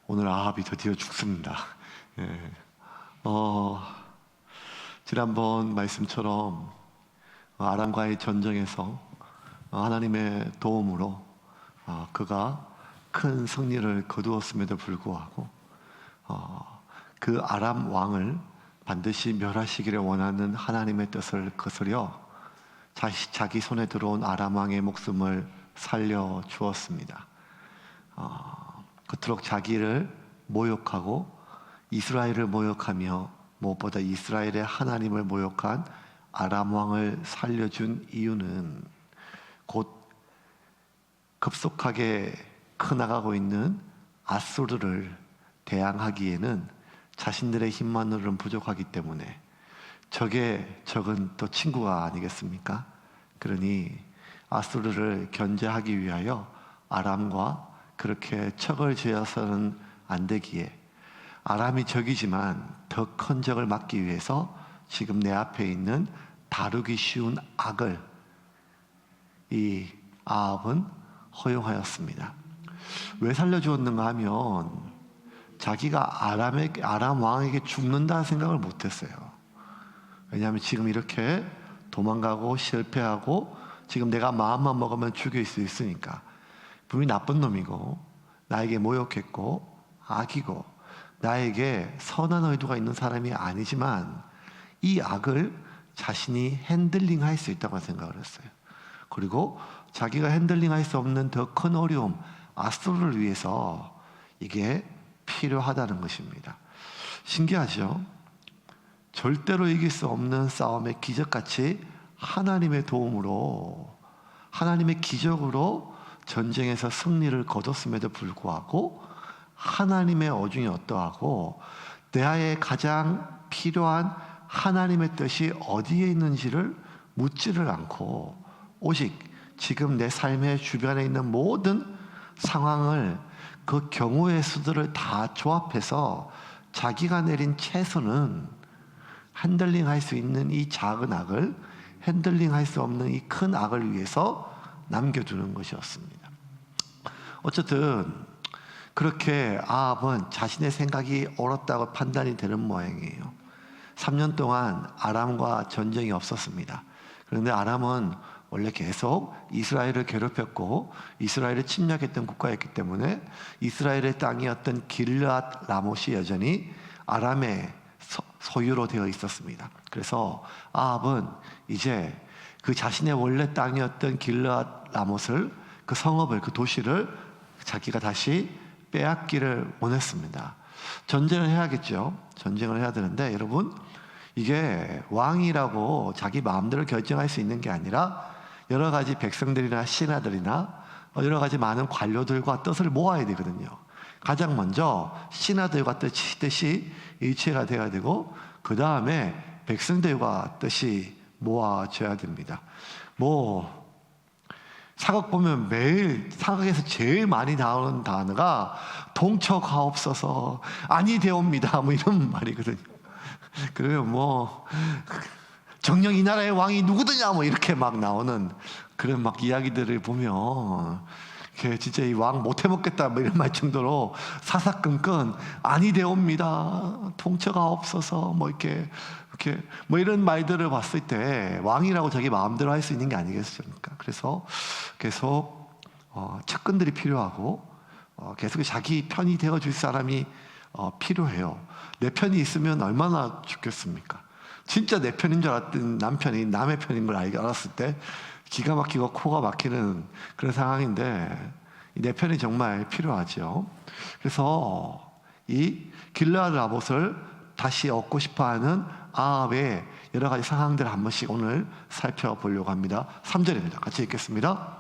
오늘 아합이 드디어 죽습니다. 예. 지난번 말씀처럼 아람과의 전쟁에서 하나님의 도움으로 그가 큰 승리를 거두었음에도 불구하고 그 아람 왕을 반드시 멸하시기를 원하는 하나님의 뜻을 거스려 자기 손에 들어온 아람 왕의 목숨을 살려 주었습니다. 그토록 자기를 모욕하고 이스라엘을 모욕하며 무엇보다 이스라엘의 하나님을 모욕한 아람 왕을 살려준 이유는 곧 급속하게 커나가고 있는 아수르를 대항하기에는 자신들의 힘만으로는 부족하기 때문에 적은 또 친구가 아니겠습니까? 그러니 아수르를 견제하기 위하여 아람과 그렇게 척을 지어서는 안 되기에 아람이 적이지만 더 큰 적을 막기 위해서 지금 내 앞에 있는 다루기 쉬운 악을 이 아합은 허용하였습니다. 왜 살려주었는가 하면 자기가 아람 왕에게 죽는다는 생각을 못했어요. 왜냐하면 지금 이렇게 도망가고 실패하고 지금 내가 마음만 먹으면 죽일 수 있으니까 분명히 나쁜 놈이고 나에게 모욕했고 악이고 나에게 선한 의도가 있는 사람이 아니지만 이 악을 자신이 핸들링할 수 있다고 생각을 했어요. 그리고 자기가 핸들링할 수 없는 더 큰 어려움 아수르를 위해서 이게 필요하다는 것입니다. 신기하죠? 절대로 이길 수 없는 싸움에 기적같이 하나님의 도움으로 하나님의 기적으로 전쟁에서 승리를 거뒀음에도 불구하고 하나님의 어중이 어떠하고 내게 가장 필요한 하나님의 뜻이 어디에 있는지를 묻지를 않고 오직 지금 내 삶의 주변에 있는 모든 상황을 그 경우의 수들을 다 조합해서 자기가 내린 최선은 핸들링할 수 있는 이 작은 악을 핸들링할 수 없는 이 큰 악을 위해서 남겨두는 것이었습니다. 어쨌든 그렇게 아합은 자신의 생각이 옳았다고 판단이 되는 모양이에요. 3년 동안 아람과 전쟁이 없었습니다. 그런데 아람은 원래 계속 이스라엘을 괴롭혔고 이스라엘을 침략했던 국가였기 때문에 이스라엘의 땅이었던 길르앗 라못이 여전히 아람의 소유로 되어 있었습니다. 그래서 아합은 이제 그 자신의 원래 땅이었던 길르앗 라못을 그 성읍을 그 도시를 자기가 다시 빼앗기를 원했습니다. 전쟁을 해야겠죠. 전쟁을 해야 되는데 여러분 이게 왕이라고 자기 마음대로 결정할 수 있는 게 아니라 여러 가지 백성들이나 신하들이나 여러 가지 많은 관료들과 뜻을 모아야 되거든요. 가장 먼저 신하들과 뜻이 일치가 되어야 되고 그 다음에 백성들과 뜻이 모아져야 됩니다. 사극 보면 매일 사극에서 제일 많이 나오는 단어가 동처가옵소서 아니 되옵니다 이런 말이거든요. 그러면 정녕 이 나라의 왕이 누구더냐 이렇게 막 나오는 그런 막 이야기들을 보면 진짜 이 왕 못해 먹겠다 이런 말 정도로 사사건건 아니 되옵니다 통처가옵소서 이렇게 이런 말들을 봤을 때 왕이라고 자기 마음대로 할 수 있는 게 아니겠습니까? 그래서 계속 측근들이 필요하고 계속 자기 편이 되어줄 사람이 필요해요. 내 편이 있으면 얼마나 좋겠습니까? 진짜 내 편인 줄 알았던 남편이 남의 편인 걸 알았을 때 기가 막히고 코가 막히는 그런 상황인데 내 편이 정말 필요하죠. 그래서 이 길르앗 라못을 다시 얻고 싶어하는 아합의 여러 가지 상황들을 한 번씩 오늘 살펴보려고 합니다. 3절입니다. 같이 읽겠습니다.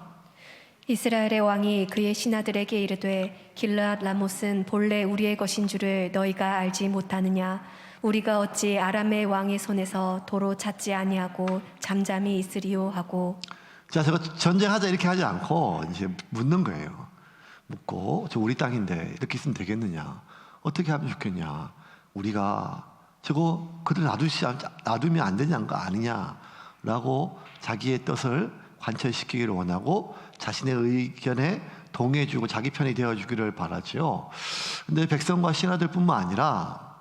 이스라엘의 왕이 그의 신하들에게 이르되 길르앗 라못은 본래 우리의 것인 줄을 너희가 알지 못하느냐? 우리가 어찌 아람의 왕의 손에서 도로 찾지 아니하고 잠잠히 있으리요 하고. 자, 저거 전쟁하자 이렇게 하지 않고 이제 묻는 거예요. 묻고 저 우리 땅인데 이렇게 있으면 되겠느냐? 어떻게 하면 좋겠냐? 우리가 저거 그들 놔두면 안 되는 거 아니냐라고 자기의 뜻을 관철시키기를 원하고 자신의 의견에 동해주고 자기 편이 되어주기를 바라죠. 근데 백성과 신하들뿐만 아니라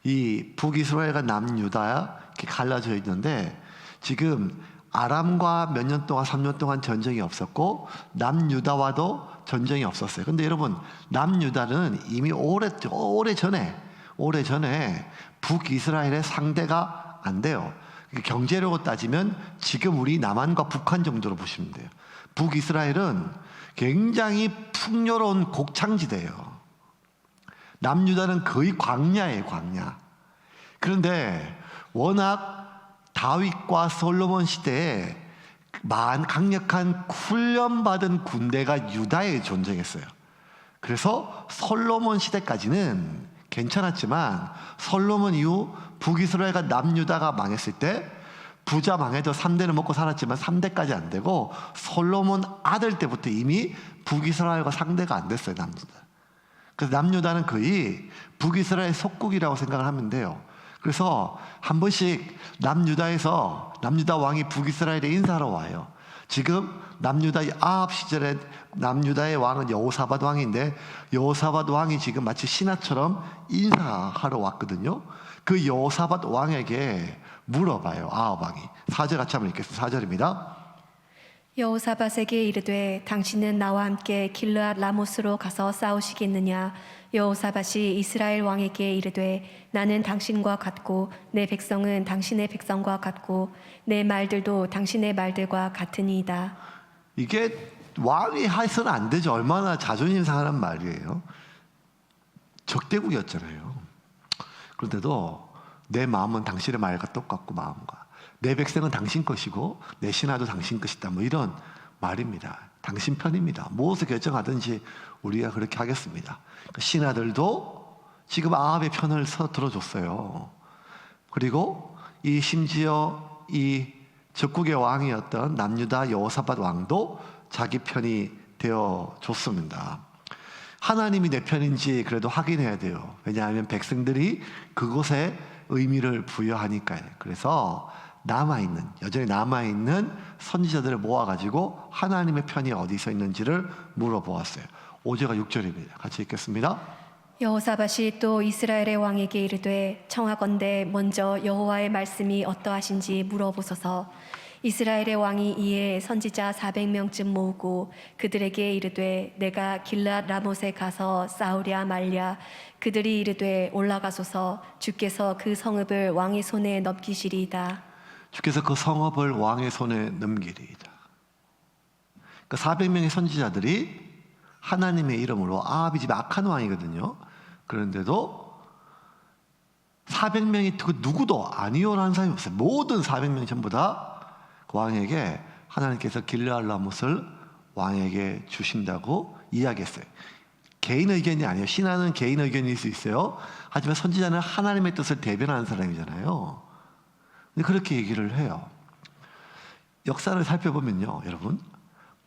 이 북이스라엘과 남유다 이렇게 갈라져 있는데, 지금 아람과 몇 년 동안 3년 동안 전쟁이 없었고 남유다와도 전쟁이 없었어요. 근데 여러분, 남유다는 이미 오래전에 북이스라엘의 상대가 안 돼요. 경제력으로 따지면 지금 우리 남한과 북한 정도로 보시면 돼요. 북이스라엘은 굉장히 풍요로운 곡창지대예요. 남유다는 거의 광야예요, 광야. 그런데 워낙 다윗과 솔로몬 시대에 강력한 훈련받은 군대가 유다에 존재했어요. 그래서 솔로몬 시대까지는 괜찮았지만 솔로몬 이후 북이스라엘과 남유다가 망했을 때, 부자 망해도 3대는 먹고 살았지만 3대까지 안 되고 솔로몬 아들 때부터 이미 북이스라엘과 상대가 안 됐어요, 남유다. 그래서 남유다는 거의 북이스라엘 속국이라고 생각을 하면 돼요. 그래서 한 번씩 남유다 왕이 북이스라엘에 인사하러 와요. 지금 아합 시절에 남유다의 왕은 여호사밧 왕인데, 여호사밧 왕이 지금 마치 신하처럼 인사하러 왔거든요. 그 여호사밧 왕에게 물어봐요, 아합 왕이. 4절 같이 한번 읽겠습니다. 4절입니다. 여호사밧에게 이르되 당신은 나와 함께 길르앗 라모스로 가서 싸우시겠느냐. 여호사밧이 이스라엘 왕에게 이르되 나는 당신과 같고 내 백성은 당신의 백성과 같고 내 말들도 당신의 말들과 같으니이다. 이게 왕이 해서는 안 되죠. 얼마나 자존심 상하는 말이에요. 적대국이었잖아요. 그런데도 내 마음은 당신의 말과 똑같고, 마음과 내 백성은 당신 것이고 내 신하도 당신 것이다, 뭐 이런 말입니다. 당신 편입니다. 무엇을 결정하든지 우리가 그렇게 하겠습니다. 신하들도 지금 아합의 편을 들어줬어요. 그리고 심지어 이 적국의 왕이었던 남유다 여호사밧 왕도 자기 편이 되어줬습니다. 하나님이 내 편인지 그래도 확인해야 돼요. 왜냐하면 백성들이 그곳에 의미를 부여하니까요. 그래서 여전히 남아있는 선지자들을 모아가지고 하나님의 편이 어디서 있는지를 물어보았어요. 5절과 6절입니다. 같이 읽겠습니다. 여호사밧이 또 이스라엘의 왕에게 이르되 청하건대 먼저 여호와의 말씀이 어떠하신지 물어보소서. 이스라엘의 왕이 이에 선지자 400명쯤 모으고 그들에게 이르되 내가 길르앗 라못에 가서 싸우랴 말랴. 그들이 이르되 올라가소서. 주께서 그 성읍을 왕의 손에 넘기시리이다. 주께서 그 성읍을 왕의 손에 넘기리이다. 그 400명의 선지자들이 하나님의 이름으로, 아합이 집에 악한 왕이거든요. 그런데도 400명이 그 누구도 아니요라는 사람이 없어요. 모든 400명 전부 다 그 왕에게 하나님께서 길르앗 라못을 왕에게 주신다고 이야기했어요. 개인 의견이 아니에요. 신하는 개인 의견일 수 있어요. 하지만 선지자는 하나님의 뜻을 대변하는 사람이잖아요. 근데 그렇게 얘기를 해요. 역사를 살펴보면요, 여러분,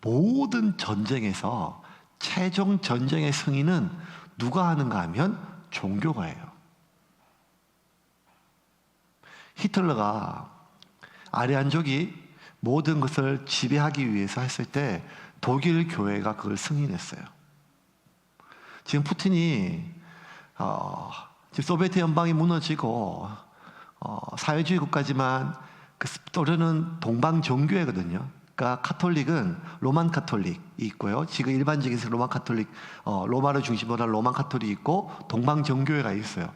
모든 전쟁에서 최종 전쟁의 승리는 누가 하는가 하면 종교가 해요. 히틀러가 아리안족이 모든 것을 지배하기 위해서 했을 때 독일 교회가 그걸 승인했어요. 지금 푸틴이 지금 소비에트 연방이 무너지고 사회주의 국가지만 그 소련은 동방 종교회거든요. 그러니까 카톨릭은 로만 카톨릭이 있고요. 지금 일반적인 로만 카톨릭, 로마를 중심으로 한 로만 카톨릭이 있고 동방 종교회가 있어요.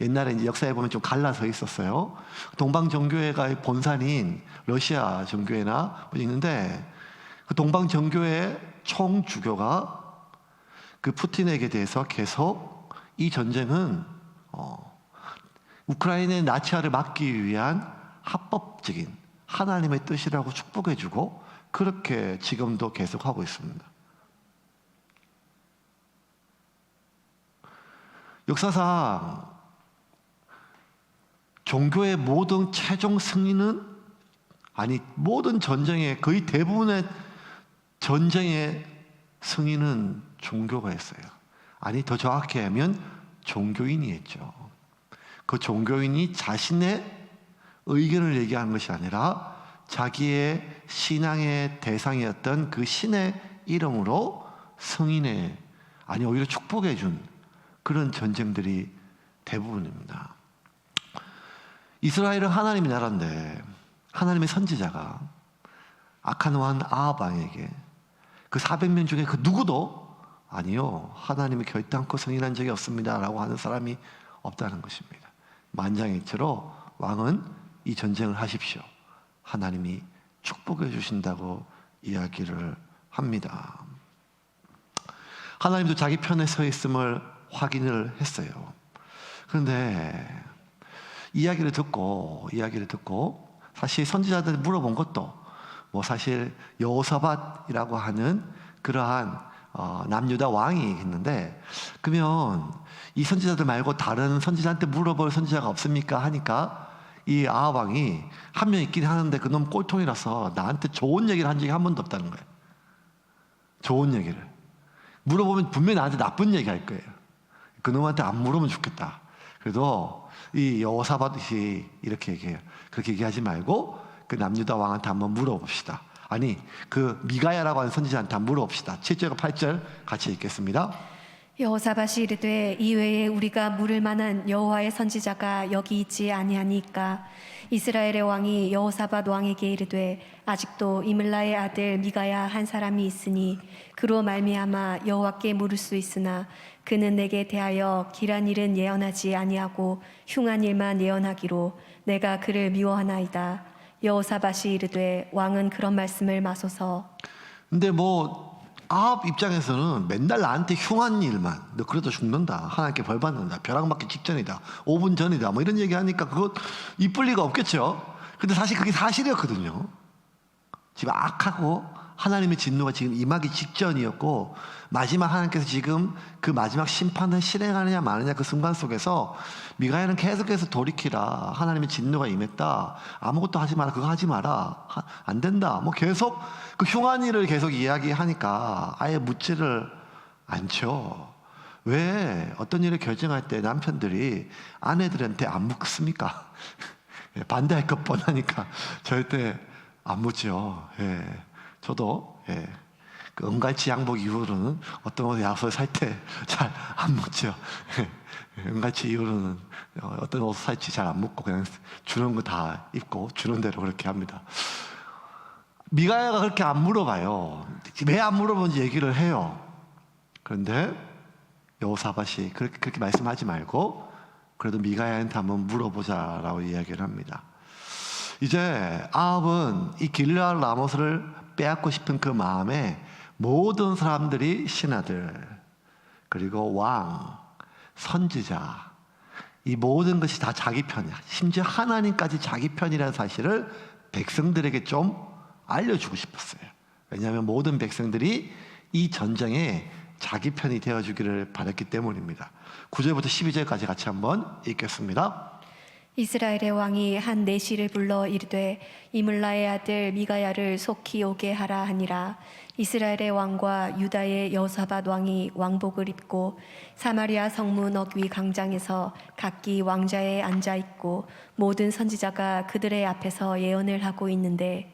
옛날에 이제 역사에 보면 좀 갈라서 있었어요. 동방 종교회가 본산인 러시아 종교회나 있는데, 그 동방 종교회 총 주교가 그 푸틴에게 대해서 계속 이 전쟁은 우크라이나의 나치화를 막기 위한 합법적인 하나님의 뜻이라고 축복해주고, 그렇게 지금도 계속하고 있습니다. 역사상 종교의 모든 최종 승리는, 모든 전쟁의 거의 대부분의 전쟁의 승리는 종교가 했어요. 더 정확히 하면 종교인이 했죠. 그 종교인이 자신의 의견을 얘기하는 것이 아니라 자기의 신앙의 대상이었던 그 신의 이름으로 승인해, 아니 오히려 축복해 준 그런 전쟁들이 대부분입니다. 이스라엘은 하나님의 나라인데 하나님의 선지자가 악한 왕 아합 왕에게 그 400명 중에 그 누구도 아니요, 하나님이 결단코 승인한 적이 없습니다 라고 하는 사람이 없다는 것입니다. 만장일치로 왕은 이 전쟁을 하십시오, 하나님이 축복해 주신다고 이야기를 합니다. 하나님도 자기 편에 서 있음을 확인을 했어요. 그런데 이야기를 듣고 사실 선지자들이 물어본 것도 뭐 사실 여호사밧이라고 하는 그러한 남유다 왕이 있는데, 그러면 이 선지자들 말고 다른 선지자한테 물어볼 선지자가 없습니까 하니까 이 아합 왕이 한 명 있긴 하는데 그놈 꼴통이라서 나한테 좋은 얘기를 한 적이 한 번도 없다는 거예요. 좋은 얘기를 물어보면 분명히 나한테 나쁜 얘기 할 거예요. 그놈한테 안 물으면 좋겠다. 그래도 이 여호사밧이 이렇게 얘기해요. 그렇게 얘기하지 말고 그 남유다 왕한테 한번 물어봅시다. 아니, 그 미가야라고 하는 선지자한테 한번 물어봅시다. 7절과 8절 같이 읽겠습니다. 여호사밧이 이르되 이외에 우리가 물을 만한 여호와의 선지자가 여기 있지 아니하니까. 이스라엘의 왕이 여호사밧 왕에게 이르되 아직도 이물라의 아들 미가야 한 사람이 있으니 그로 말미암아 여호와께 물을 수 있으나 그는 내게 대하여 길한 일은 예언하지 아니하고 흉한 일만 예언하기로 내가 그를 미워하나이다. 여호사밧이 이르되 왕은 그런 말씀을 마소서. 근데 뭐 아합 입장에서는 맨날 나한테 흉한 일만, 너 그래도 죽는다, 하나님께 벌 받는다, 벼락 맞기 직전이다, 5분 전이다, 뭐 이런 얘기 하니까 그거 이쁠 리가 없겠죠. 근데 사실 그게 사실이었거든요. 지금 악하고 하나님의 진노가 지금 임하기 직전이었고, 마지막 하나님께서 지금 그 마지막 심판을 실행하느냐 마느냐 그 순간 속에서 미가야는 계속해서 돌이키라, 하나님의 진노가 임했다, 아무것도 하지 마라, 그거 하지 마라, 안 된다, 뭐 계속 그 흉한 일을 계속 이야기하니까 아예 묻지를 않죠. 왜 어떤 일을 결정할 때 남편들이 아내들한테 안 묻습니까? 반대할 것 뻔하니까 절대 안 묻죠. 예. 저도 그 은갈치 양복 이후로는 어떤 옷 야소에 살 때 잘 안 묻죠. 은갈치 이후로는 어떤 옷 살지 잘 안 묻고 그냥 주는 거 다 입고 주는 대로 그렇게 합니다. 미가야가 그렇게 안 물어봐요. 왜 안 물어보는지 얘기를 해요. 그런데 여호사밧이 그렇게 말씀하지 말고 그래도 미가야한테 한번 물어보자라고 이야기를 합니다. 이제 아합은 이 길르앗 라모스를 빼앗고 싶은 그 마음에 모든 사람들이 신하들, 그리고 왕, 선지자, 이 모든 것이 다 자기 편이야. 심지어 하나님까지 자기 편이라는 사실을 백성들에게 좀 알려주고 싶었어요. 왜냐하면 모든 백성들이 이 전쟁에 자기 편이 되어주기를 바랐기 때문입니다. 9절부터 12절까지 같이 한번 읽겠습니다. 이스라엘의 왕이 한 내시를 불러 이르되 이물라의 아들 미가야를 속히 오게 하라 하니라. 이스라엘의 왕과 유다의 여호사밧 왕이 왕복을 입고 사마리아 성문 어귀 광장에서 각기 왕자에 앉아 있고 모든 선지자가 그들의 앞에서 예언을 하고 있는데,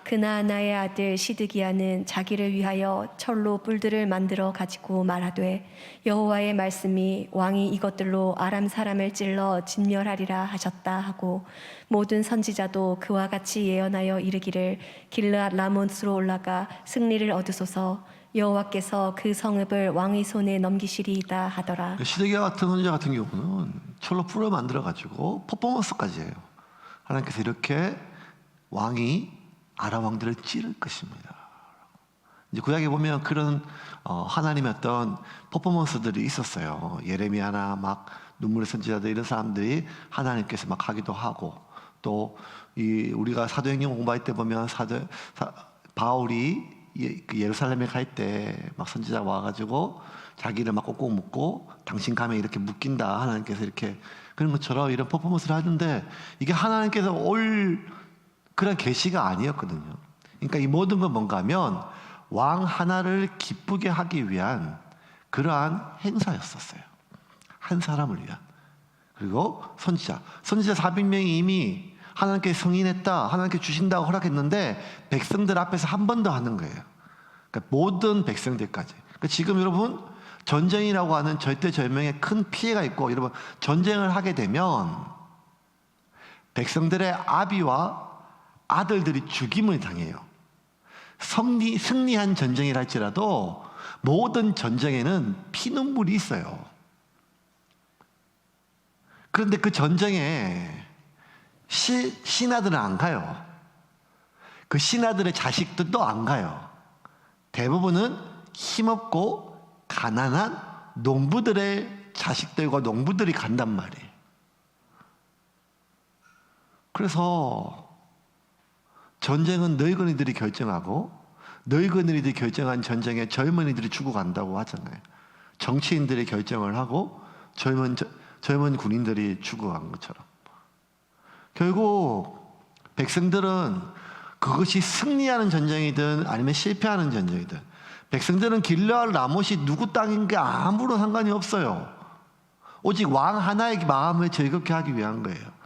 그나아나의 아들 시드기야는 자기를 위하여 철로 뿔들을 만들어 가지고 말하되 여호와의 말씀이 왕이 이것들로 아람 사람을 찔러 진멸하리라 하셨다 하고, 모든 선지자도 그와 같이 예언하여 이르기를 길르앗 라몬스로 올라가 승리를 얻으소서, 여호와께서 그 성읍을 왕의 손에 넘기시리이다 하더라. 시드기야 같은 선지자 같은 경우는 철로 뿔을 만들어 가지고 퍼포먼스까지 해요. 하나님께서 이렇게 왕이 아람 왕들을 찌를 것입니다. 이제 구약에 보면 그런 하나님의 어떤 퍼포먼스들이 있었어요. 예레미야나 막 눈물의 선지자들 이런 사람들이 하나님께서 막 하기도 하고, 또 이 우리가 사도행전 공부할 때 보면 바울이 예루살렘에 갈 때 막 선지자 와가지고 자기를 막 꼭꼭 묻고 당신 가면 이렇게 묶인다, 하나님께서 이렇게, 그런 것처럼 이런 퍼포먼스를 하는데 이게 하나님께서 올 그런 계시가 아니었거든요. 그러니까 이 모든 건 뭔가 하면 왕 하나를 기쁘게 하기 위한 그러한 행사였었어요. 한 사람을 위한. 그리고 선지자 400명이 이미 하나님께 승인했다, 하나님께 주신다고 허락했는데 백성들 앞에서 한 번 더 하는 거예요. 그러니까 그러니까 모든 백성들까지. 그러니까 지금 여러분 전쟁이라고 하는 절대절명에 큰 피해가 있고, 여러분 전쟁을 하게 되면 백성들의 아비와 아들들이 죽임을 당해요. 승리한 전쟁이라 할지라도 모든 전쟁에는 피눈물이 있어요. 그런데 그 전쟁에 신하들은 안 가요. 그 신하들의 자식들도 안 가요. 대부분은 힘없고 가난한 농부들의 자식들과 농부들이 간단 말이에요. 그래서 전쟁은 늙은이들이 결정하고, 늙은이들이 결정한 전쟁에 젊은이들이 죽어간다고 하잖아요. 정치인들이 결정을 하고 젊은 군인들이 죽어간 것처럼. 결국 백성들은 그것이 승리하는 전쟁이든 아니면 실패하는 전쟁이든, 백성들은 길르앗 라못이 누구 땅인 게 아무런 상관이 없어요. 오직 왕 하나의 마음을 즐겁게 하기 위한 거예요.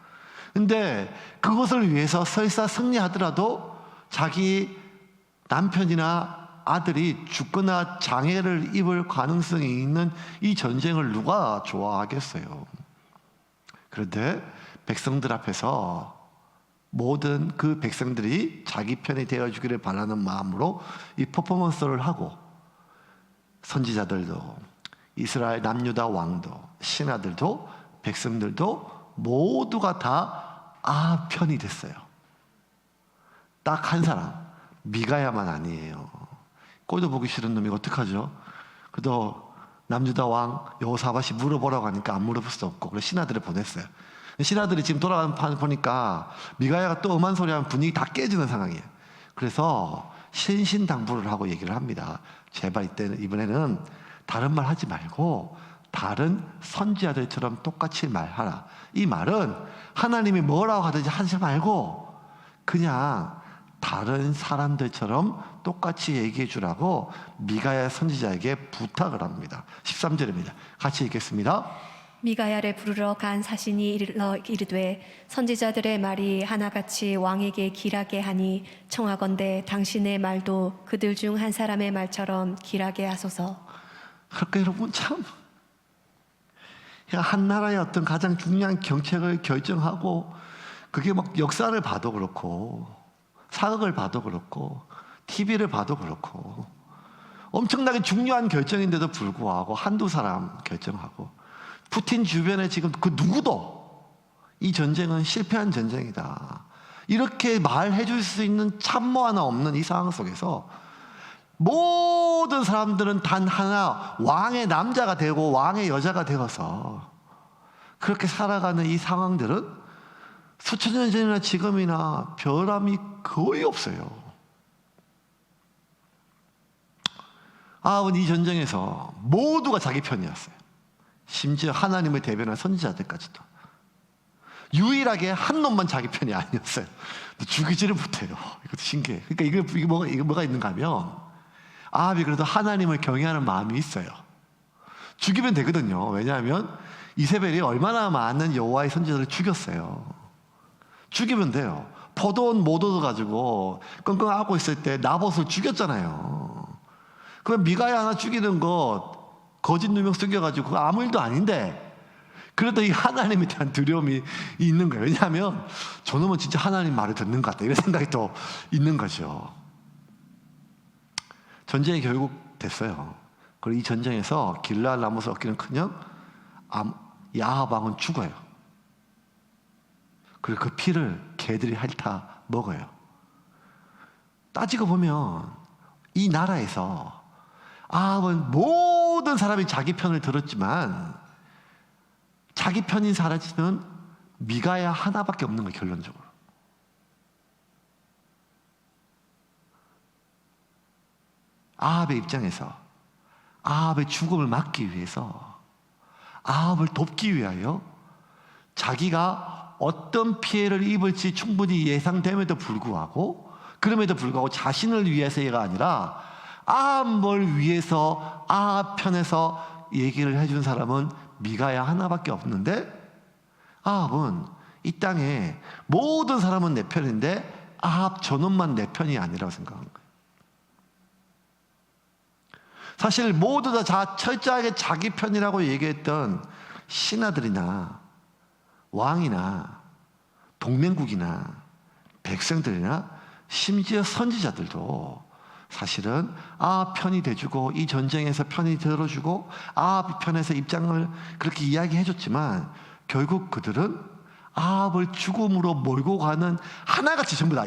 근데 그것을 위해서 설사 승리하더라도 자기 남편이나 아들이 죽거나 장애를 입을 가능성이 있는 이 전쟁을 누가 좋아하겠어요? 그런데 백성들 앞에서 모든 그 백성들이 자기 편이 되어주기를 바라는 마음으로 이 퍼포먼스를 하고, 선지자들도 이스라엘 남유다 왕도 신하들도 백성들도 모두가 다 편이 됐어요. 딱 한 사람, 미가야만 아니에요. 꼴도 보기 싫은 놈이 어떡하죠? 그래도 남유다 왕 여호사밧이 물어보라고 하니까 안 물어볼 수 없고, 그래서 신하들을 보냈어요. 신하들이 지금 돌아가는 판 보니까 미가야가 또 엄한 소리 하면 분위기 다 깨지는 상황이에요. 그래서 신신당부를 하고 얘기를 합니다. 제발 이번에는 다른 말 하지 말고 다른 선지자들처럼 똑같이 말하라. 이 말은 하나님이 뭐라고 하든지 하지 말고 그냥 다른 사람들처럼 똑같이 얘기해 주라고 미가야 선지자에게 부탁을 합니다. 13절입니다. 같이 읽겠습니다. 미가야를 부르러 간 사신이 이르되 선지자들의 말이 하나같이 왕에게 길하게 하니 청하건대 당신의 말도 그들 중 한 사람의 말처럼 길하게 하소서. 그러니까 여러분 참, 한 나라의 어떤 가장 중요한 정책을 결정하고, 그게 막 역사를 봐도 그렇고 사극을 봐도 그렇고 TV를 봐도 그렇고 엄청나게 중요한 결정인데도 불구하고 한두 사람 결정하고, 푸틴 주변에 지금 그 누구도 이 전쟁은 실패한 전쟁이다 이렇게 말해 줄 수 있는 참모 하나 없는 이 상황 속에서 모든 사람들은 단 하나 왕의 남자가 되고 왕의 여자가 되어서 그렇게 살아가는 이 상황들은 수천 년 전이나 지금이나 변함이 거의 없어요. 아합은 이 전쟁에서 모두가 자기 편이었어요. 심지어 하나님을 대변한 선지자들까지도. 유일하게 한 놈만 자기 편이 아니었어요. 죽이지를 못해요. 이것도 신기해요. 그러니까 이게 뭐가 있는가 하면, 아합이 그래도 하나님을 경외하는 마음이 있어요. 죽이면 되거든요. 왜냐하면 이세벨이 얼마나 많은 여호와의 선지자들을 죽였어요. 죽이면 돼요. 포도원 못 얻어가지고 끙끙 앓고 있을 때 나봇을 죽였잖아요. 그럼 미가야 하나 죽이는 거 거짓 누명 쓰겨가지고 그거 아무 일도 아닌데, 그래도 이 하나님에 대한 두려움이 있는 거예요. 왜냐하면 저놈은 진짜 하나님 말을 듣는 것 같다 이런 생각이 또 있는 거죠. 전쟁이 결국 됐어요. 그리고 이 전쟁에서 길르앗 라못을 얻기는 커녕 아합 왕은 죽어요. 그리고 그 피를 개들이 핥아 먹어요. 따지고 보면 이 나라에서 아합은 모든 사람이 자기 편을 들었지만 자기 편인 사람은 미가야 하나밖에 없는 거예요. 결론적으로. 아합의 입장에서 아합의 죽음을 막기 위해서, 아합을 돕기 위하여 자기가 어떤 피해를 입을지 충분히 예상됨에도 불구하고, 그럼에도 불구하고 자신을 위해서가 아니라 아합을 위해서 아합 편에서 얘기를 해준 사람은 미가야 하나밖에 없는데, 아합은 이 땅에 모든 사람은 내 편인데 아합 저놈만 내 편이 아니라고 생각한 거예요. 사실 모두 다 철저하게 자기 편이라고 얘기했던 신하들이나 왕이나 동맹국이나 백성들이나 심지어 선지자들도 사실은 아합 편이 돼주고 이 전쟁에서 편이 들어주고 아합 편에서 입장을 그렇게 이야기해줬지만 결국 그들은 아합을 죽음으로 몰고 가는 하나같이 전부 다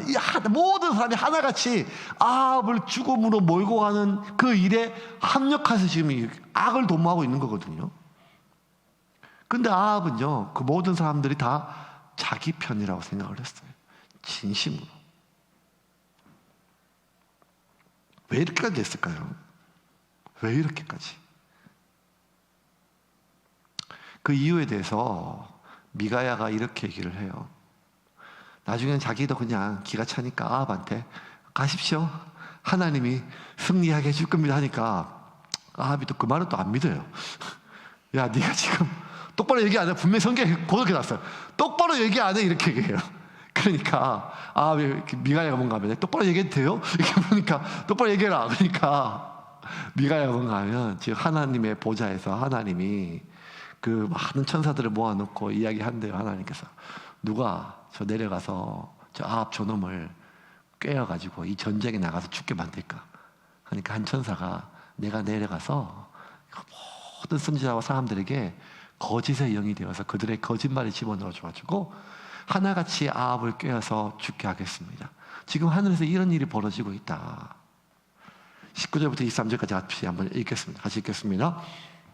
모든 사람이 하나같이 아합을 죽음으로 몰고 가는 그 일에 합력해서 지금 이 악을 도모하고 있는 거거든요. 근데 아합은요, 그 모든 사람들이 다 자기 편이라고 생각을 했어요. 진심으로. 왜 이렇게까지 됐을까요? 왜 이렇게까지? 그 이유에 대해서 미가야가 이렇게 얘기를 해요. 나중엔 자기도 그냥 기가 차니까 아합한테 가십시오. 하나님이 승리하게 해줄 겁니다 하니까 아합이 또 그 말은 또 안 믿어요. 야, 네가 지금 똑바로 얘기 안 해. 분명히 성경에 고독해 놨어요. 똑바로 얘기 안 해. 이렇게 얘기해요. 그러니까 미가야가 뭔가 하면 똑바로 얘기해도 돼요? 이렇게 보니까 똑바로 얘기해라. 그러니까 미가야가 뭔가 하면 지금 하나님의 보좌에서 하나님이 그 많은 천사들을 모아놓고 이야기한대요. 하나님께서 누가 저 내려가서 저 아합 저놈을 꿰어가지고 이 전쟁에 나가서 죽게 만들까 하니까 한 천사가 내가 내려가서 모든 선지자와 사람들에게 거짓의 영이 되어서 그들의 거짓말을 집어넣어줘가지고 하나같이 아합을 꿰어서 죽게 하겠습니다. 지금 하늘에서 이런 일이 벌어지고 있다. 19절부터 23절까지 같이 한번 읽겠습니다. 같이 읽겠습니다.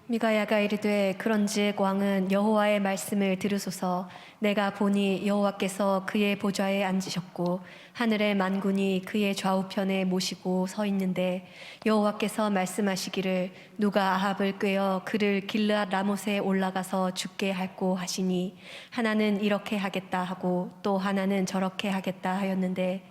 미가야가 이르되 그런즉 왕은 여호와의 말씀을 들으소서. 내가 보니 여호와께서 그의 보좌에 앉으셨고 하늘의 만군이 그의 좌우편에 모시고 서 있는데 여호와께서 말씀하시기를 누가 아합을 꾀어 그를 길르앗 라못에 올라가서 죽게 할꼬 하시니 하나는 이렇게 하겠다 하고 또 하나는 저렇게 하겠다 하였는데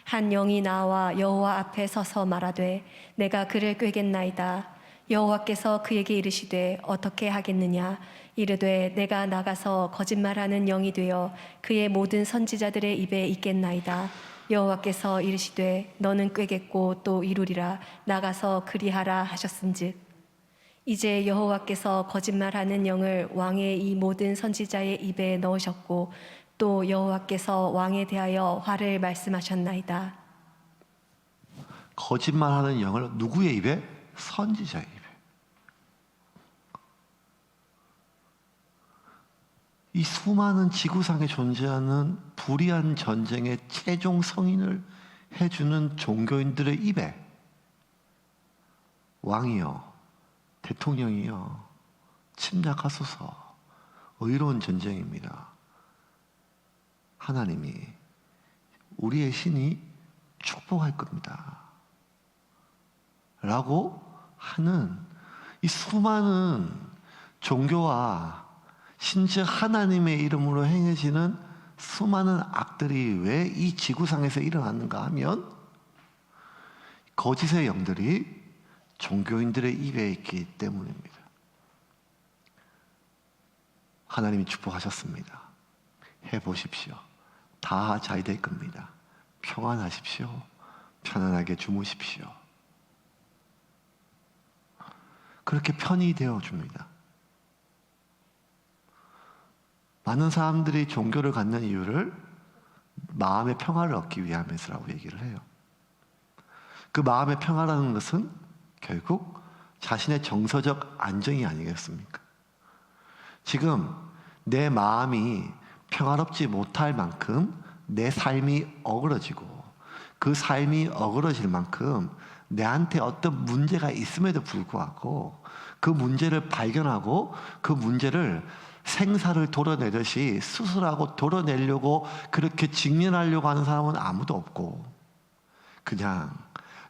한 영이 나와 여호와 앞에 서서 말하되 내가 그를 꾀겠나이다. 여호와께서 그에게 이르시되 어떻게 하겠느냐 이르되 내가 나가서 거짓말하는 영이 되어 그의 모든 선지자들의 입에 있겠나이다. 여호와께서 이르시되 너는 꾀겠고 또 이루리라. 나가서 그리하라 하셨은즉 이제 여호와께서 거짓말하는 영을 왕의 이 모든 선지자의 입에 넣으셨고 또 여호와께서 왕에 대하여 화를 말씀하셨나이다. 거짓말하는 영을 누구의 입에? 선지자의 입에. 이 수많은 지구상에 존재하는 불의한 전쟁의 최종 성인을 해주는 종교인들의 입에 왕이여, 대통령이여, 침략하소서. 의로운 전쟁입니다. 하나님이 우리의 신이 축복할 겁니다. 라고 하는 이 수많은 종교와 심지어 하나님의 이름으로 행해지는 수많은 악들이 왜 이 지구상에서 일어났는가 하면 거짓의 영들이 종교인들의 입에 있기 때문입니다. 하나님이 축복하셨습니다. 해보십시오. 다 잘 될 겁니다. 평안하십시오. 편안하게 주무십시오. 그렇게 편히 되어줍니다. 많은 사람들이 종교를 갖는 이유를 마음의 평화를 얻기 위함이라고 얘기를 해요. 그 마음의 평화라는 것은 결국 자신의 정서적 안정이 아니겠습니까? 지금 내 마음이 평화롭지 못할 만큼 내 삶이 어그러지고 그 삶이 어그러질 만큼 내한테 어떤 문제가 있음에도 불구하고 그 문제를 발견하고 그 문제를 생사를 도려내듯이 수술하고 도려내려고 그렇게 직면하려고 하는 사람은 아무도 없고 그냥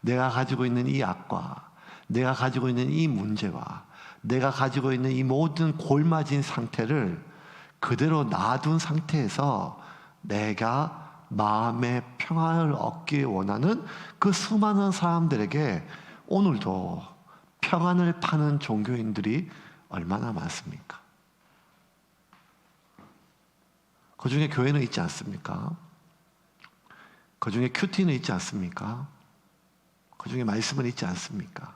내가 가지고 있는 이 악과 내가 가지고 있는 이 문제와 내가 가지고 있는 이 모든 골맞은 상태를 그대로 놔둔 상태에서 내가 마음의 평안을 얻기 원하는 그 수많은 사람들에게 오늘도 평안을 파는 종교인들이 얼마나 많습니까? 그 중에 교회는 있지 않습니까? 그 중에 큐티는 있지 않습니까? 그 중에 말씀은 있지 않습니까?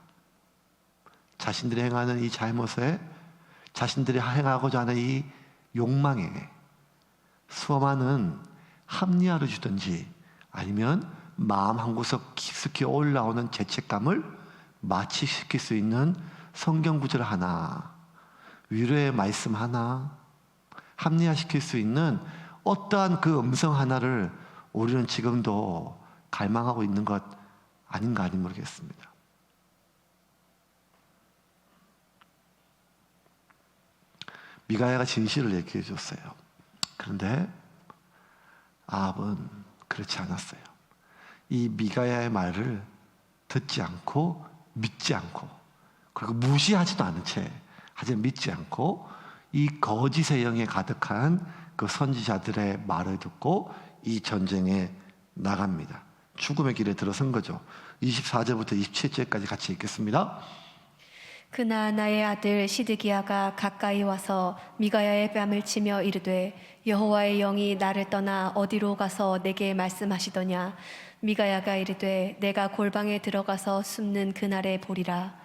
자신들이 행하는 이 잘못에, 자신들이 행하고자 하는 이 욕망에 수많은 합리화를 주든지, 아니면 마음 한구석 깊숙이 올라오는 죄책감을 마취시킬 수 있는 성경 구절 하나, 위로의 말씀 하나, 합리화시킬 수 있는 어떠한 그 음성 하나를 우리는 지금도 갈망하고 있는 것 아닌가 아닌지 모르겠습니다. 미가야가 진실을 얘기해 줬어요. 그런데 아합은 그렇지 않았어요. 이 미가야의 말을 듣지 않고 믿지 않고, 그리고 무시하지도 않은 채, 하지만 믿지 않고 이 거짓의 영에 가득한 그 선지자들의 말을 듣고 이 전쟁에 나갑니다. 죽음의 길에 들어선 거죠. 24절부터 27절까지 같이 읽겠습니다. 그나 나의 아들 시드기야가 가까이 와서 미가야의 뺨을 치며 이르되 여호와의 영이 나를 떠나 어디로 가서 내게 말씀하시더냐. 미가야가 이르되 내가 골방에 들어가서 숨는 그날에 보리라.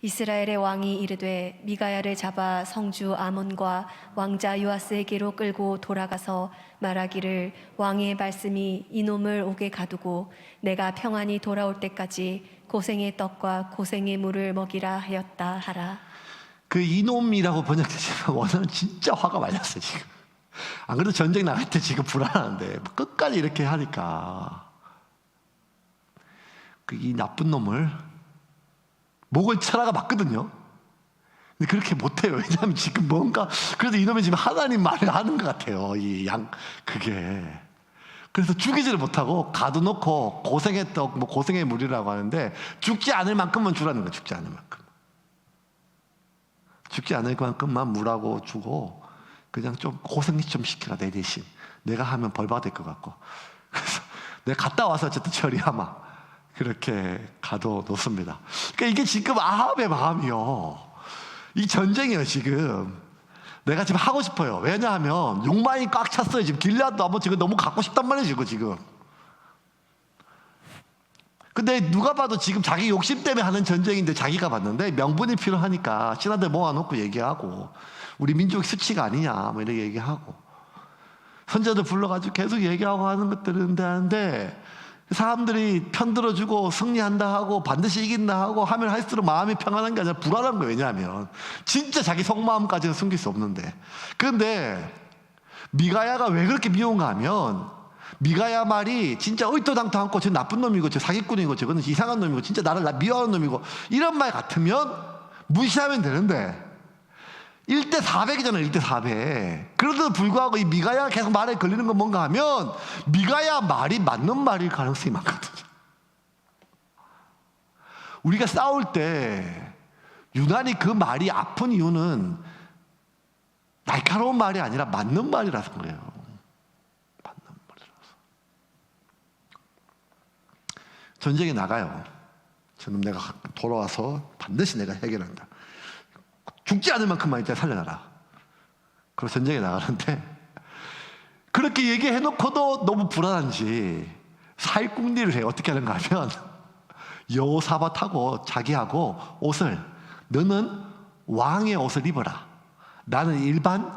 이스라엘의 왕이 이르되 미가야를 잡아 성주 아몬과 왕자 요아스에게로 끌고 돌아가서 말하기를 왕의 말씀이 이놈을 옥에 가두고 내가 평안히 돌아올 때까지 고생의 떡과 고생의 물을 먹이라 하였다 하라. 그 이놈이라고 번역되지만 원어는 진짜 화가 많이 났어요 지금. 안 그래도 전쟁 나갈 때 지금 불안한데 끝까지 이렇게 하니까 그 이 나쁜 놈을 목을 쳐라가 맞거든요. 근데 그렇게 못해요. 왜냐하면 지금 뭔가 그래도 이놈이 지금 하나님 말을 하는 것 같아요. 그게 그래서 죽이지를 못하고 가둬놓고 고생의 떡, 뭐 고생의 물이라고 하는데 죽지 않을 만큼만 주라는 거예요. 죽지 않을 만큼. 죽지 않을 만큼만 물하고 주고 그냥 좀 고생 좀 시키라 내 대신. 내가 하면 벌 받을 것 같고. 그래서 내가 갔다 와서 어쨌든 처리하마. 그렇게 가둬놓습니다. 그러니까 이게 지금 아합의 마음이요. 이 전쟁이에요 지금. 내가 지금 하고 싶어요. 왜냐하면 욕망이 꽉 찼어요. 지금 길앗도 한번 지금 너무 갖고 싶단 말이에요 지금. 근데 누가 봐도 지금 자기 욕심 때문에 하는 전쟁인데 자기가 봤는데 명분이 필요하니까 신하들 모아놓고 얘기하고 우리 민족 수치가 아니냐 뭐 이렇게 얘기하고 선자들 불러가지고 계속 얘기하고 하는 것들은 하는데 사람들이 편들어주고 승리한다 하고 반드시 이긴다 하고 하면 할수록 마음이 평안한 게 아니라 불안한 거예요. 왜냐하면 진짜 자기 속마음까지는 숨길 수 없는데. 그런데 미가야가 왜 그렇게 미운가 하면 미가야 말이 진짜 의도당토 않고 저 나쁜 놈이고 저 사기꾼이고 저거는 이상한 놈이고 진짜 나를 미워하는 놈이고 이런 말 같으면 무시하면 되는데 1대 400이잖아요. 1대 400. 그런데도 불구하고 이 미가야가 계속 말에 걸리는 건 뭔가 하면 미가야 말이 맞는 말일 가능성이 많거든요. 우리가 싸울 때 유난히 그 말이 아픈 이유는 날카로운 말이 아니라 맞는 말이라서 그래요. 맞는 말이라서. 전쟁에 나가요. 저는 내가 돌아와서 반드시 내가 해결한다. 죽지 않을 만큼만 일단 살려놔라. 그리고 전쟁에 나가는데 그렇게 얘기해놓고도 너무 불안한지 살궁리를 해요. 어떻게 하는가 하면 여호사밧하고 자기하고 옷을 너는 왕의 옷을 입어라. 나는 일반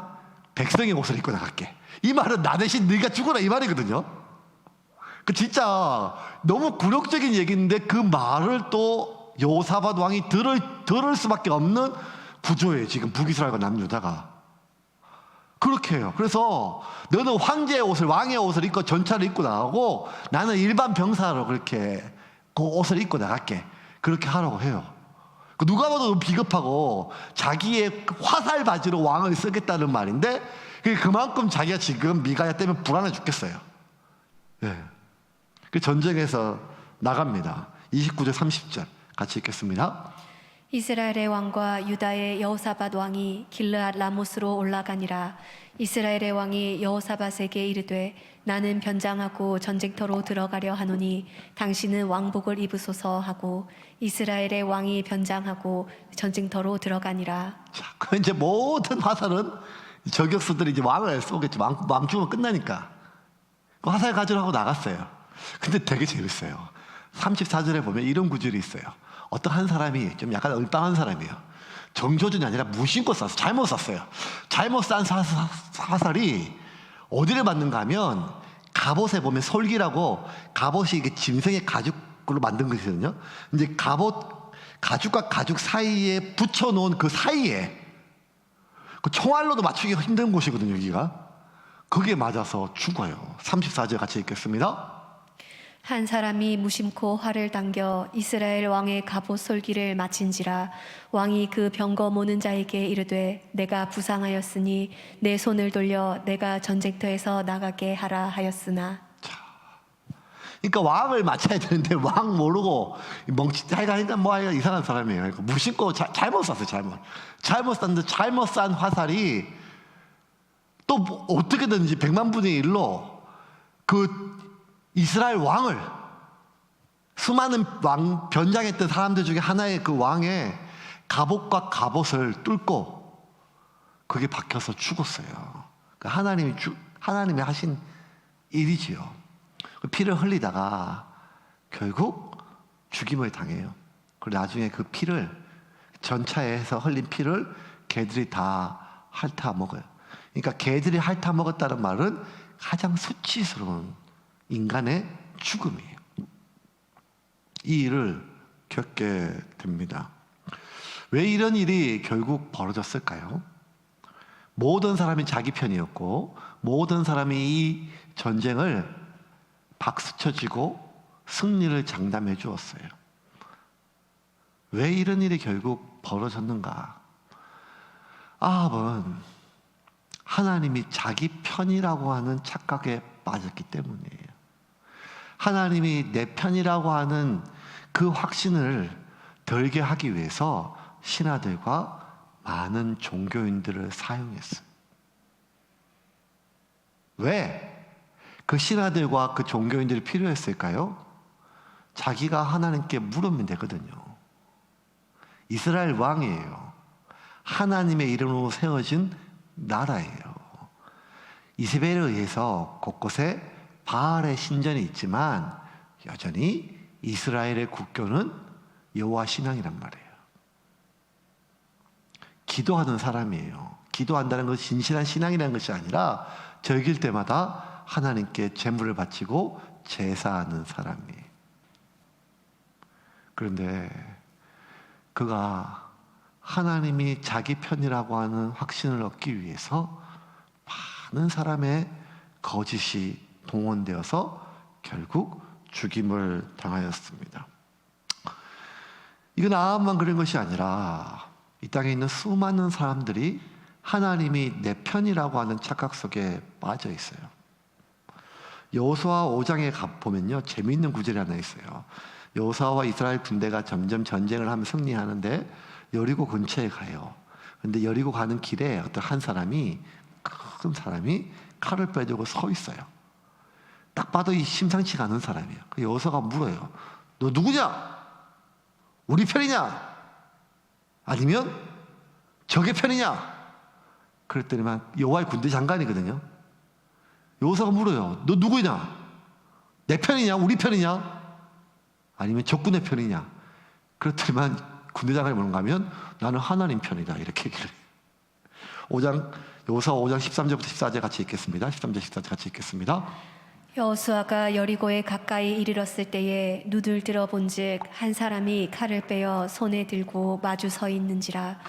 백성의 옷을 입고 나갈게. 이 말은 나 대신 네가 죽어라 이 말이거든요. 그 진짜 너무 굴욕적인 얘기인데 그 말을 또 여호사밧 왕이 들을 수밖에 없는 구조예요. 지금 북이스라엘과 남유다가 그렇게 해요. 그래서 너는 황제의 옷을 왕의 옷을 입고 전차를 입고 나가고 나는 일반 병사로 그렇게 그 옷을 입고 나갈게. 그렇게 하라고 해요. 누가 봐도 너무 비겁하고 자기의 화살 바지로 왕을 쓰겠다는 말인데 그만큼 자기가 지금 미가야 때문에 불안해 죽겠어요. 네. 그 전쟁에서 나갑니다. 29절 30절 같이 읽겠습니다. 이스라엘의 왕과 유다의 여호사밧 왕이 길르앗 라못으로 올라가니라. 이스라엘의 왕이 여호사밧에게 이르되 나는 변장하고 전쟁터로 들어가려 하노니 당신은 왕복을 입으소서 하고 이스라엘의 왕이 변장하고 전쟁터로 들어가니라. 자, 그 이제 모든 화살은 저격수들이 이제 왕을 쏘겠죠. 왕 죽으면 끝나니까 그 화살 가지러 하고 나갔어요. 근데 되게 재밌어요. 34절에 보면 이런 구절이 있어요. 어떤 한 사람이 좀 약간 얼빵한 사람이에요. 정조준이 아니라 무심코 쐈어요. 잘못 쐈어요. 잘못 싼 화살이 어디를 맞는가 하면 갑옷에 보면 솔기라고 갑옷이 이게 짐승의 가죽으로 만든 것이거든요. 이제 갑옷 가죽과 가죽 사이에 붙여놓은 그 사이에 그 총알로도 맞추기가 힘든 곳이거든요. 여기가 거기에 맞아서 죽어요. 34절 같이 읽겠습니다. 한 사람이 무심코 활을 당겨 이스라엘 왕의 갑옷 솔기를 마친지라. 왕이 그 병거 모는 자에게 이르되 내가 부상하였으니 내 손을 돌려 내가 전쟁터에서 나가게 하라 하였으나. 그러니까 왕을 맞춰야 되는데 왕 모르고 멍치하니까 뭐 이상한 사람이에요. 그러니까 무심코 잘못 쐈어요. 잘못 쐈는데 잘못 싼 화살이 또 뭐 어떻게든지 100만 분의 1로 그 이스라엘 왕을 수많은 왕 변장했던 사람들 중에 하나의 그 왕의 갑옷과 갑옷을 뚫고 그게 박혀서 죽었어요. 그러니까 하나님이 하신 일이지요. 피를 흘리다가 결국 죽임을 당해요. 그리고 나중에 그 피를 전차에서 흘린 피를 개들이 다 핥아 먹어요. 그러니까 개들이 핥아 먹었다는 말은 가장 수치스러운 인간의 죽음이에요. 이 일을 겪게 됩니다. 왜 이런 일이 결국 벌어졌을까요? 모든 사람이 자기 편이었고 모든 사람이 이 전쟁을 박수쳐주고 승리를 장담해 주었어요. 왜 이런 일이 결국 벌어졌는가? 아합은 하나님이 자기 편이라고 하는 착각에 빠졌기 때문이에요. 하나님이 내 편이라고 하는 그 확신을 들게 하기 위해서 신하들과 많은 종교인들을 사용했어요. 왜? 그 신하들과 그 종교인들이 필요했을까요? 자기가 하나님께 물으면 되거든요. 이스라엘 왕이에요. 하나님의 이름으로 세워진 나라예요. 이세벨에 의해서 곳곳에 바알의 신전이 있지만 여전히 이스라엘의 국교는 여호와 신앙이란 말이에요. 기도하는 사람이에요. 기도한다는 것은 진실한 신앙이라는 것이 아니라 절길 때마다 하나님께 제물을 바치고 제사하는 사람이에요. 그런데 그가 하나님이 자기 편이라고 하는 확신을 얻기 위해서 많은 사람의 거짓이 동원되어서 결국 죽임을 당하였습니다. 이건 아합만 그런 것이 아니라 이 땅에 있는 수많은 사람들이 하나님이 내 편이라고 하는 착각 속에 빠져 있어요. 여호수아 5장에 보면요, 재미있는 구절이 하나 있어요. 여호수아와 이스라엘 군대가 점점 전쟁을 하면 승리하는데 여리고 근처에 가요. 근데 여리고 가는 길에 어떤 한 사람이, 큰 사람이 칼을 빼들고 서 있어요. 딱 봐도 이 심상치가 않은 사람이에요. 여호수아가 물어요. 너 누구냐? 우리 편이냐? 아니면 적의 편이냐? 그랬더니만 여호와의 군대 장관이거든요. 여호수아가 물어요. 너 누구냐? 내 편이냐? 우리 편이냐? 아니면 적군의 편이냐? 그랬더니만 군대 장관이 뭔가 하면 나는 하나님 편이다 이렇게 얘기를 해요. 여호수아 5장 13절부터 14절 같이 읽겠습니다. 13절 14절 같이 읽겠습니다. 여호수아가 여리고에 가까이 이르렀을 때에 눈을 들어 본즉 한 사람이 칼을 빼어 손에 들고 마주 서 있는지라.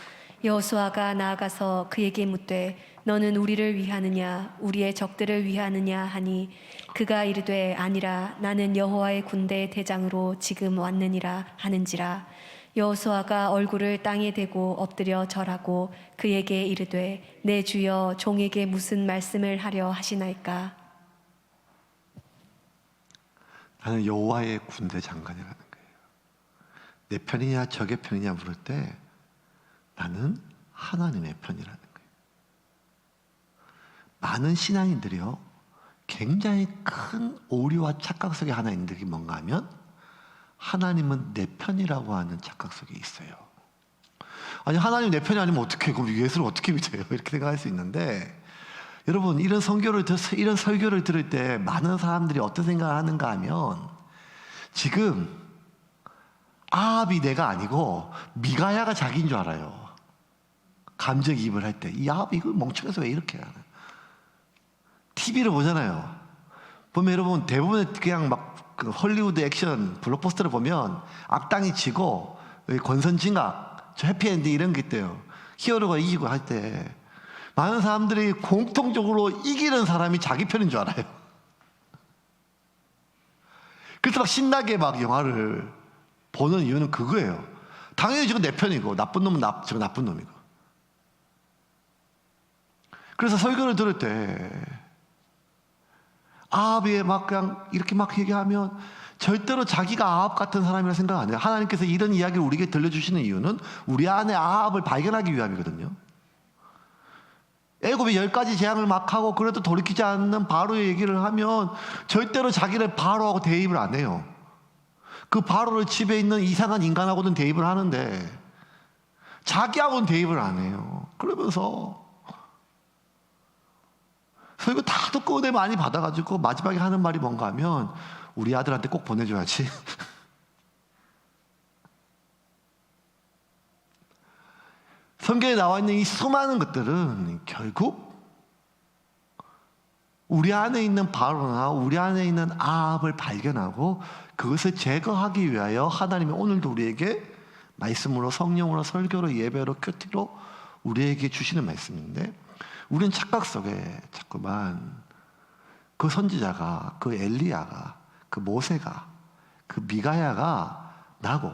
여호수아가 나아가서 그에게 묻되 너는 우리를 위하느냐 우리의 적들을 위하느냐 하니 그가 이르되 아니라 나는 여호와의 군대 대장으로 지금 왔느니라 하는지라. 여호수아가 얼굴을 땅에 대고 엎드려 절하고 그에게 이르되 내 주여 종에게 무슨 말씀을 하려 하시나이까. 나는 여호와의 군대 장관이라는 거예요. 내 편이냐 적의 편이냐 물을 때 나는 하나님의 편이라는 거예요. 많은 신앙인들이요, 굉장히 큰 오류와 착각 속에 하나 있는 게 뭔가 하면 하나님은 내 편이라고 하는 착각 속에 있어요. 아니 하나님 내 편이 아니면 어떻게, 그럼 예수를 어떻게 믿어요? 이렇게 생각할 수 있는데, 여러분 이런 설교를 들을 때 많은 사람들이 어떤 생각을 하는가 하면 지금 아합이 내가 아니고 미가야가 자기인 줄 알아요. 감정이입을 할 때. 이 아합이 이거 멍청해서 왜 이렇게 하나. TV를 보잖아요. 보면 여러분 대부분 그냥 막 그 헐리우드 액션 블록버스터를 보면 악당이 지고 권선징악, 저 해피엔딩 이런 게 있대요. 히어로가 이기고 할 때 많은 사람들이 공통적으로 이기는 사람이 자기 편인 줄 알아요. 그래서 막 신나게 막 영화를 보는 이유는 그거예요. 당연히 지금 내 편이고 나쁜 놈은 지금 나쁜 놈이고. 그래서 설교를 들을 때 아합이 막 그냥 이렇게 막 얘기하면 절대로 자기가 아합 같은 사람이라 생각 안 해요. 하나님께서 이런 이야기를 우리에게 들려주시는 이유는 우리 안에 아합을 발견하기 위함이거든요. 애굽이 10가지 재앙을 막 하고 그래도 돌이키지 않는 바로의 얘기를 하면 절대로 자기를 바로하고 대입을 안 해요. 그 바로를 집에 있는 이상한 인간하고는 대입을 하는데 자기하고는 대입을 안 해요. 그러면서 설교 다 듣고 은혜 많이 받아가지고 마지막에 하는 말이 뭔가 하면 우리 아들한테 꼭 보내줘야지. 성경에 나와 있는 이 수많은 것들은 결국 우리 안에 있는 바로나 우리 안에 있는 아합을 발견하고 그것을 제거하기 위하여 하나님이 오늘도 우리에게 말씀으로 성령으로 설교로 예배로 큐티로 우리에게 주시는 말씀인데 우리는 착각 속에 자꾸만 그 선지자가 그 엘리야가 그 모세가 그 미가야가 나고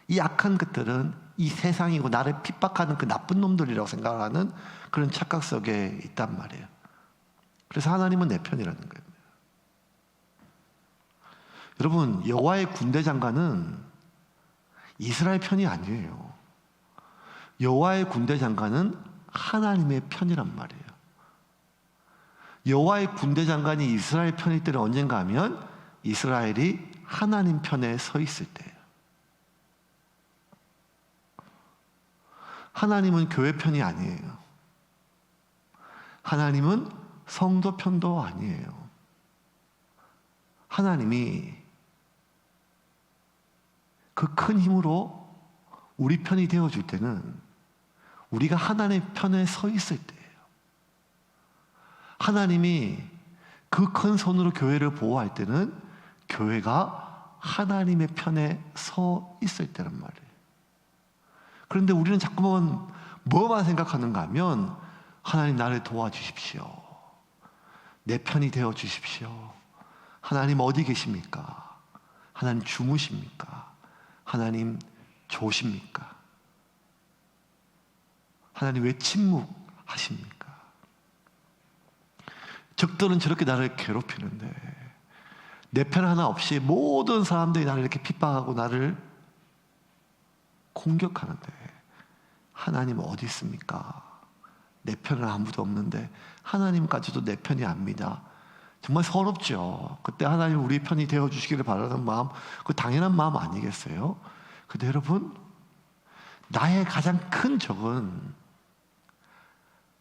이 악한 것들은 이 세상이고 나를 핍박하는 그 나쁜 놈들이라고 생각하는 그런 착각 속에 있단 말이에요. 그래서 하나님은 내 편이라는 거예요. 여러분 여호와의 군대 장관은 이스라엘 편이 아니에요. 여호와의 군대 장관은 하나님의 편이란 말이에요. 여호와의 군대 장관이 이스라엘 편일 때는 언젠가 하면 이스라엘이 하나님 편에 서 있을 때예요. 하나님은 교회 편이 아니에요. 하나님은 성도 편도 아니에요. 하나님이 그 큰 힘으로 우리 편이 되어줄 때는 우리가 하나님의 편에 서 있을 때예요. 하나님이 그 큰 손으로 교회를 보호할 때는 교회가 하나님의 편에 서 있을 때란 말이에요. 그런데 우리는 자꾸만 뭐만 생각하는가 하면 하나님 나를 도와주십시오. 내 편이 되어 주십시오. 하나님 어디 계십니까? 하나님 주무십니까? 하나님 조십니까? 하나님 왜 침묵하십니까? 적들은 저렇게 나를 괴롭히는데 내 편 하나 없이 모든 사람들이 나를 이렇게 핍박하고 나를 공격하는데 하나님 어디 있습니까? 내 편은 아무도 없는데 하나님까지도 내 편이 아닙니다. 정말 서럽죠. 그때 하나님 우리 편이 되어주시기를 바라는 마음, 그 당연한 마음 아니겠어요? 근데 여러분 나의 가장 큰 적은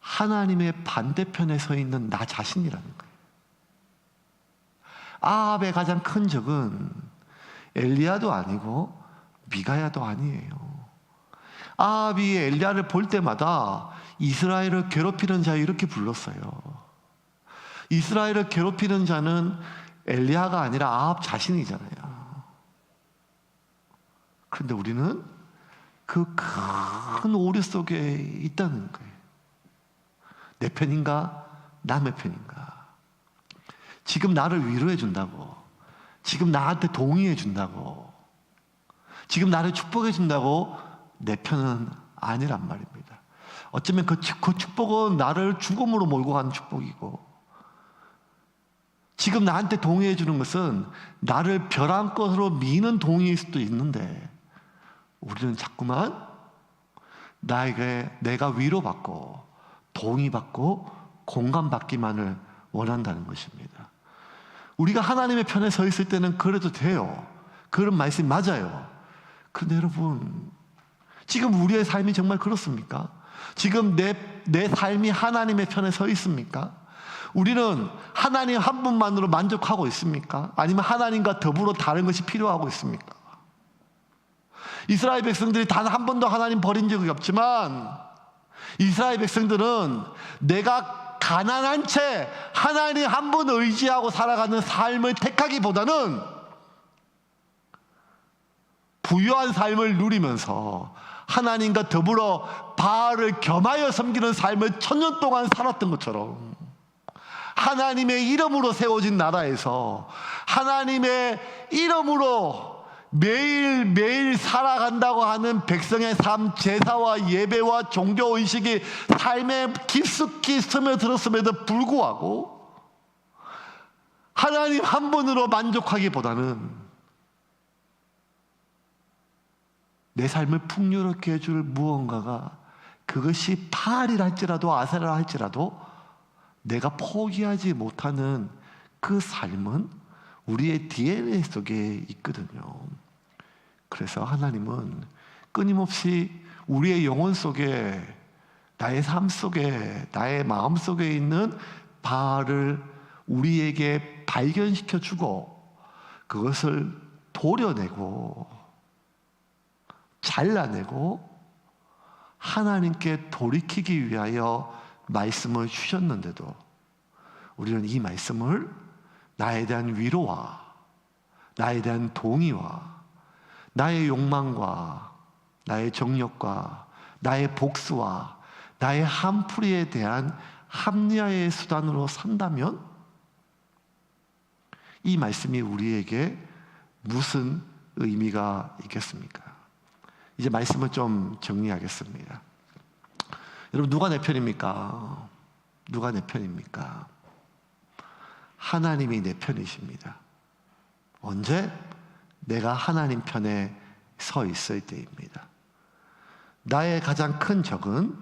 하나님의 반대편에 서 있는 나 자신이라는 거예요. 아합의 가장 큰 적은 엘리야도 아니고 미가야도 아니에요. 아합이 엘리야를 볼 때마다 이스라엘을 괴롭히는 자 이렇게 불렀어요. 이스라엘을 괴롭히는 자는 엘리야가 아니라 아합 자신이잖아요. 그런데 우리는 그 큰 오류 속에 있다는 거예요. 내 편인가? 남의 편인가? 지금 나를 위로해 준다고, 지금 나한테 동의해 준다고, 지금 나를 축복해 준다고 내 편은 아니란 말입니다. 어쩌면 그 축복은 나를 죽음으로 몰고 가는 축복이고, 지금 나한테 동의해 주는 것은 나를 벼랑 끝으로 미는 동의일 수도 있는데 우리는 자꾸만 내가 위로받고 동의받고 공감받기만을 원한다는 것입니다. 우리가 하나님의 편에 서 있을 때는 그래도 돼요. 그런 말씀이 맞아요. 그런데 여러분 지금 우리의 삶이 정말 그렇습니까? 지금 내 삶이 하나님의 편에 서 있습니까? 우리는 하나님 한 분만으로 만족하고 있습니까? 아니면 하나님과 더불어 다른 것이 필요하고 있습니까? 이스라엘 백성들이 단 한 번도 하나님 버린 적이 없지만 이스라엘 백성들은 내가 가난한 채 하나님 한 분 의지하고 살아가는 삶을 택하기보다는 부유한 삶을 누리면서 하나님과 더불어 바알을 겸하여 섬기는 삶을 1000년 동안 살았던 것처럼 하나님의 이름으로 세워진 나라에서 하나님의 이름으로 매일매일 살아간다고 하는 백성의 삶, 제사와 예배와 종교의식이 삶에 깊숙이 스며들었음에도 불구하고 하나님 한 분으로 만족하기보다는 내 삶을 풍요롭게 해줄 무언가가, 그것이 바알이라 할지라도 아세라라 할지라도 내가 포기하지 못하는 그 삶은 우리의 DNA 속에 있거든요. 그래서 하나님은 끊임없이 우리의 영혼 속에, 나의 삶 속에, 나의 마음 속에 있는 바알을 우리에게 발견시켜 주고 그것을 도려내고 잘라내고 하나님께 돌이키기 위하여 말씀을 주셨는데도 우리는 이 말씀을 나에 대한 위로와 나에 대한 동의와 나의 욕망과 나의 정욕과 나의 복수와 나의 한풀이에 대한 합리화의 수단으로 산다면 이 말씀이 우리에게 무슨 의미가 있겠습니까? 이제 말씀을 좀 정리하겠습니다. 여러분, 누가 내 편입니까? 누가 내 편입니까? 하나님이 내 편이십니다. 언제? 내가 하나님 편에 서 있을 때입니다. 나의 가장 큰 적은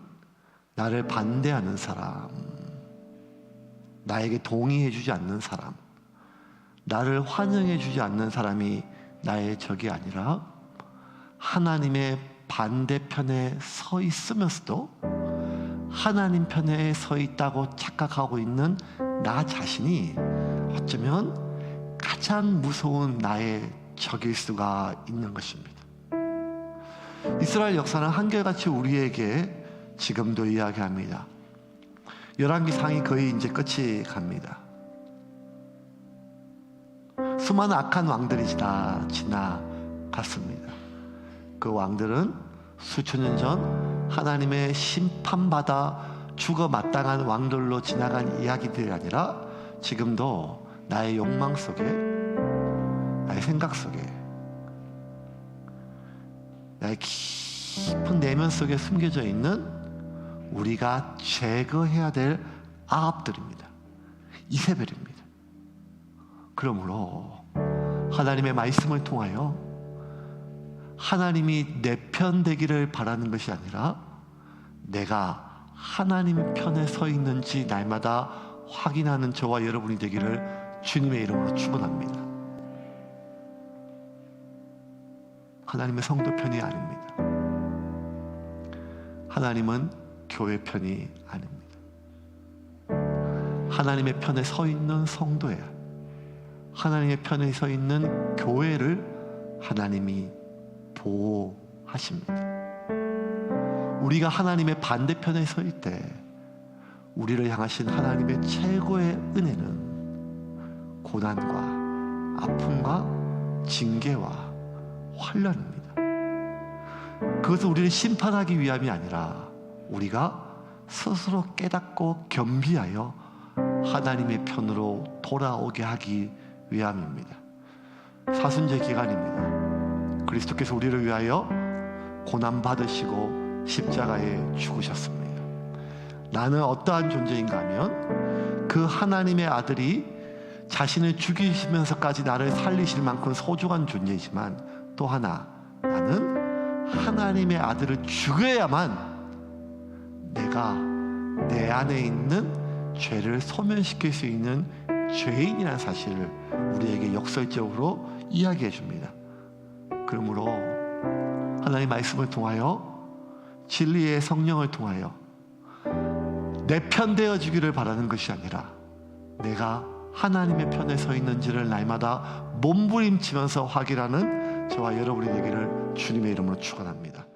나를 반대하는 사람, 나에게 동의해주지 않는 사람, 나를 환영해주지 않는 사람이 나의 적이 아니라 하나님의 반대편에 서 있으면서도 하나님 편에 서 있다고 착각하고 있는 나 자신이 어쩌면 가장 무서운 나의 적일 수가 있는 것입니다. 이스라엘 역사는 한결같이 우리에게 지금도 이야기합니다. 열왕기상이 거의 이제 끝이 갑니다. 수많은 악한 왕들이 다 지나갔습니다. 그 왕들은 수천 년 전 하나님의 심판받아 죽어 마땅한 왕들로 지나간 이야기들이 아니라 지금도 나의 욕망 속에, 나의 생각 속에, 나의 깊은 내면 속에 숨겨져 있는 우리가 제거해야 될 아합들입니다. 이세벨입니다. 그러므로 하나님의 말씀을 통하여 하나님이 내 편 되기를 바라는 것이 아니라 내가 하나님 편에 서 있는지 날마다 확인하는 저와 여러분이 되기를 주님의 이름으로 축원합니다. 하나님의 성도 편이 아닙니다. 하나님은 교회 편이 아닙니다. 하나님의 편에 서 있는 성도야, 하나님의 편에 서 있는 교회를 하나님이 보호하십니다. 우리가 하나님의 반대편에 설 때 우리를 향하신 하나님의 최고의 은혜는 고난과 아픔과 징계와 환난입니다. 그것은 우리를 심판하기 위함이 아니라 우리가 스스로 깨닫고 겸비하여 하나님의 편으로 돌아오게 하기 위함입니다. 사순절 기간입니다. 그리스도께서 우리를 위하여 고난 받으시고 십자가에 죽으셨습니다. 나는 어떠한 존재인가 하면 그 하나님의 아들이 자신을 죽이시면서까지 나를 살리실 만큼 소중한 존재이지만 또 하나, 나는 하나님의 아들을 죽여야만 내가 내 안에 있는 죄를 소멸시킬 수 있는 죄인이라는 사실을 우리에게 역설적으로 이야기해 줍니다. 그러므로 하나님의 말씀을 통하여, 진리의 성령을 통하여 내 편 되어주기를 바라는 것이 아니라 내가 하나님의 편에 서 있는지를 날마다 몸부림치면서 확인하는 저와 여러분이 되기를 주님의 이름으로 축원합니다.